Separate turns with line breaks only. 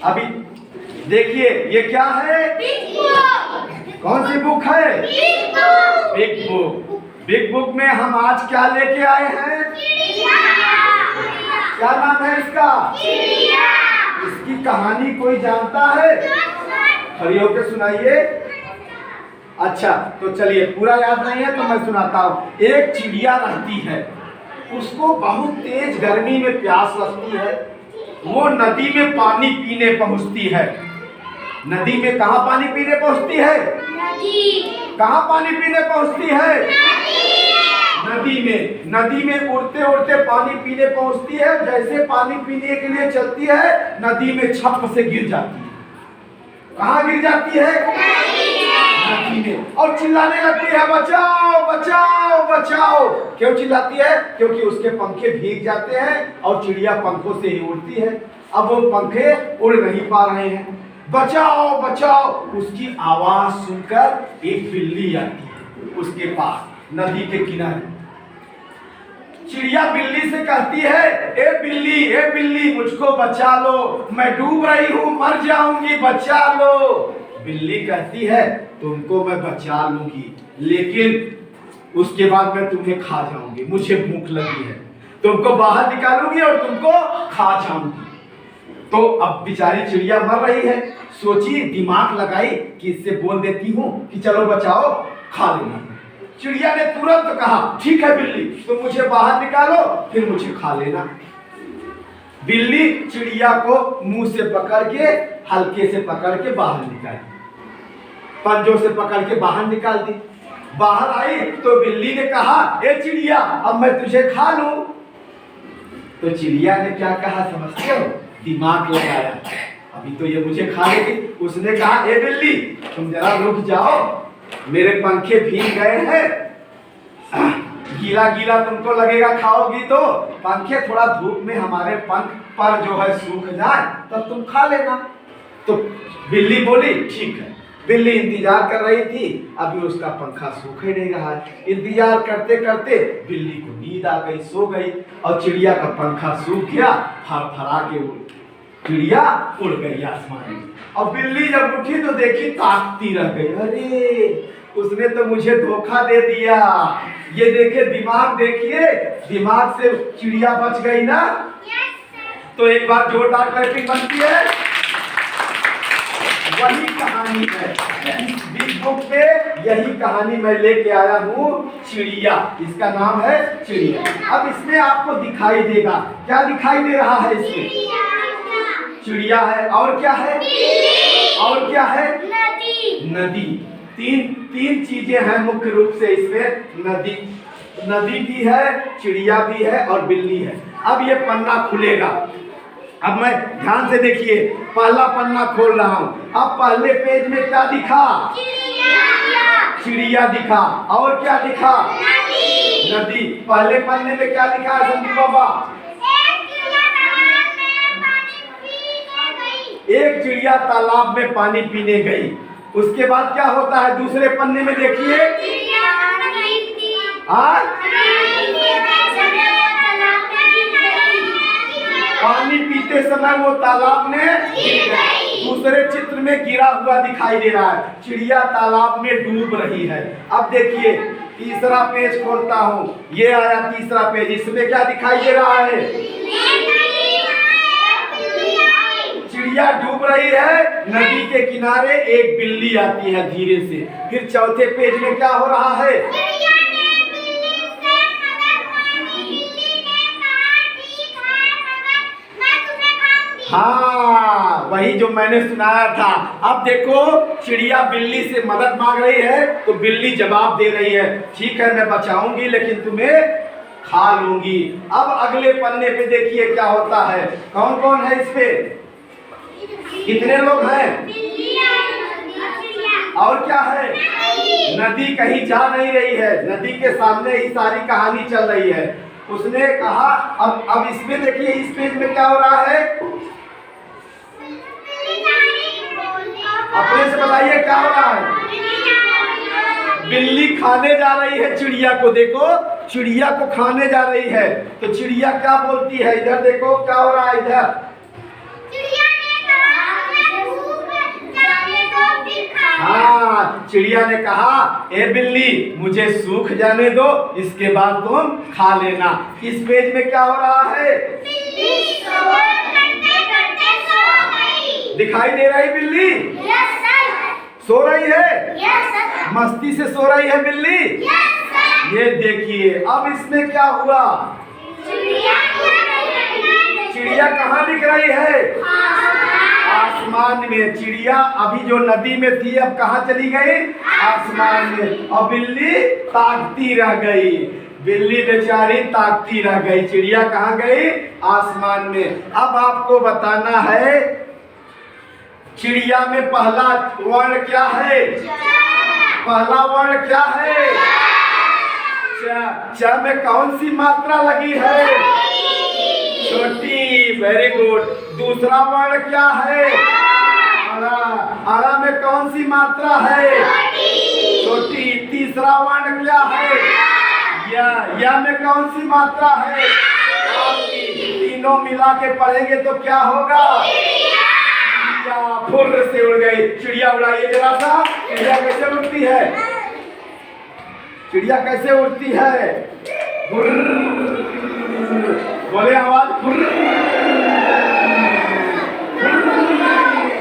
अभी देखिए ये क्या है? कौन सी बुक है? Big book. बिग बुक में हम आज क्या लेके आए हैं? क्या नाम है इसका? इसकी कहानी कोई जानता है? खड़ी होकर सुनाइए। अच्छा तो चलिए, पूरा याद नहीं है तो मैं सुनाता हूँ। एक चिड़िया रहती है, उसको बहुत तेज गर्मी में प्यास लगती है। वो नदी में पानी पीने पहुँचती है। नदी में कहाँ पानी पीने पहुँचती है? कहाँ पानी पीने पहुँचती है? नदी में। नदी में उड़ते उड़ते पानी पीने पहुँचती है। जैसे पानी पीने के लिए चलती है, नदी में छप से गिर जाती है। कहाँ गिर जाती है? नदी में। और चिल्लाने लगती है, बचाओ बचाओ बचाओ। क्यों चिल्लाती है? क्योंकि उसके पंखे भीग जाते हैं और चिड़िया पंखों से ही उड़ती है। अब वो पंखे उड़ नहीं पा रहे हैं। बचाओ बचाओ। उसकी आवाज सुनकर एक बिल्ली आती है उसके पास, नदी के किनारे। चिड़िया बिल्ली से कहती है, ए बिल्ली मुझको बचा लो, मैं डूब रही हूँ, मर जाऊंगी, बचा लो। बिल्ली कहती है, तुमको मैं बचा लूंगी, लेकिन उसके बाद मैं तुम्हें खा जाऊंगी, मुझे भूख लगी है। तुमको बाहर निकालूंगी और तुमको खा जाऊंगी। तो अब बेचारी चिड़िया मर रही है, सोची, दिमाग लगाई कि इससे बोल देती हूँ कि चलो बचाओ, खा लेना। चिड़िया ने तुरंत कहा, ठीक है बिल्ली, तुम मुझे बाहर निकालो, फिर मुझे खा लेना। बिल्ली चिड़िया को मुंह से पकड़ के, हल्के से पकड़ के बाहर निकाली, पंजों से पकड़ के बाहर निकाल दी। बाहर आई तो बिल्ली ने कहा, ए चिड़िया, अब मैं तुझे खा लूं। तो चिड़िया ने क्या कहा समझते हो? दिमाग लगाया, अभी तो ये मुझे खा लेगी। उसने कहा, ए बिल्ली, तुम जरा रुक जाओ, मेरे पंखे भीग गए हैं, गीला गीला तुमको लगेगा खाओगी तो, पंखे थोड़ा धूप में हमारे पंख पर जो है सूख जाए तब तुम खा लेना। तो बिल्ली बोली, ठीक है। बिल्ली इंतजार कर रही थी, अभी उसका पंखा सूख ही नहीं रहा है। इंतजार करते करते बिल्ली को नींद आ गई, सो गई, और चिड़िया का पंखा सूख गया, फरफरा के चिड़िया उड़ गई आसमान में। अब बिल्ली जब उठी तो देखी, ताकती रह गई, अरे उसने तो मुझे धोखा दे दिया। ये देखे दिमाग, देखिए दिमाग से चिड़िया बच गई ना। तो एक बार जोरदार क्लैपिंग बनती है। वही कहानी है बिग बुक पे, यही कहानी मैं लेके आया हूँ, चिड़िया। इसका नाम है चिड़िया। अब इसमें आपको दिखाई देगा, क्या दिखाई दे रहा है इसमें? चिड़िया है, और क्या है? और क्या है? नदी। तीन चीजें हैं मुख्य रूप से इसमें। नदी भी है, चिड़िया भी है और बिल्ली है। अब ये पन्ना खुलेगा। अब मैं ध्यान से देखिए, पहला पन्ना खोल रहा हूँ। अब पहले पेज में क्या दिखा? चिड़िया दिखा। और क्या दिखा? नदी। पहले पन्ने में क्या लिखा है संदीप बाबा? एक चिड़िया तालाब में पानी पीने गई। उसके बाद क्या होता है दूसरे पन्ने में? देखिए, पानी पीते समय वो तालाब में दूसरे चित्र में गिरा हुआ दिखाई दे रहा है। चिड़िया तालाब में डूब रही है। अब देखिए, तीसरा पेज खोलता हूँ, ये आया तीसरा पेज। इसमें क्या दिखाई दे रहा है? चिड़िया डूब रही है, नदी के किनारे एक बिल्ली आती है धीरे से। फिर चौथे पेज में क्या हो रहा है? हाँ, वही जो मैंने सुनाया था। अब देखो, चिड़िया बिल्ली से मदद मांग रही है तो बिल्ली जवाब दे रही है, ठीक है मैं बचाऊंगी लेकिन तुम्हें खा लूंगी। अब अगले पन्ने पे देखिए क्या होता है। कौन कौन है इस पे? कितने लोग हैं? और क्या है? नदी कहीं जा नहीं रही है, नदी के सामने ही सारी कहानी चल रही है। उसने कहा, अब इसमें देखिए, इस पेज में क्या हो रहा है? अपने से बताइए क्या हो रहा है? बिल्ली खाने जा रही है चिड़िया को। देखो, चिड़िया को खाने जा रही है। तो चिड़िया क्या बोलती है? इधर देखो क्या हो रहा है। इधर चिड़िया ने कहा, ए बिल्ली मुझे सूख जाने दो, इसके बाद तुम खा लेना। इस पेज में क्या हो रहा है?
बिल्ली सवाल करते करते सो गई।
दिखाई दे रही बिल्ली?
Yes sir.
सो रही है?
Yes sir.
मस्ती से सो रही है बिल्ली?
Yes sir.
ये देखिए, अब इसमें क्या हुआ? चिड़िया कहाँ दिख रही है? आसमान में। चिड़िया अभी जो नदी में थी, अब कहाँ चली गई? आसमान में। और बिल्ली ताकती रह गई। बिल्ली बेचारी ताकती रह गई। चिड़िया कहाँ गई? आसमान में। अब आपको बताना है, चिड़िया में पहला वर्ण क्या है? पहला वर्ण क्या है? च में कौन सी मात्रा लगी है? छोटी। Very good. दूसरा वर्ण क्या है? अड़ा। अड़ा में कौन सी मात्रा है? छोटी। तीसरा वर्ण क्या है? या में कौन सी मात्रा है? तीनों मिला के पढ़ेंगे तो क्या होगा? चिड़िया फुर्र से उड़ गई। चिड़िया उड़ाइए जरा सा। चिड़िया कैसे उड़ती है? चिड़िया कैसे उड़ती है? बोले आवाज फुर्र।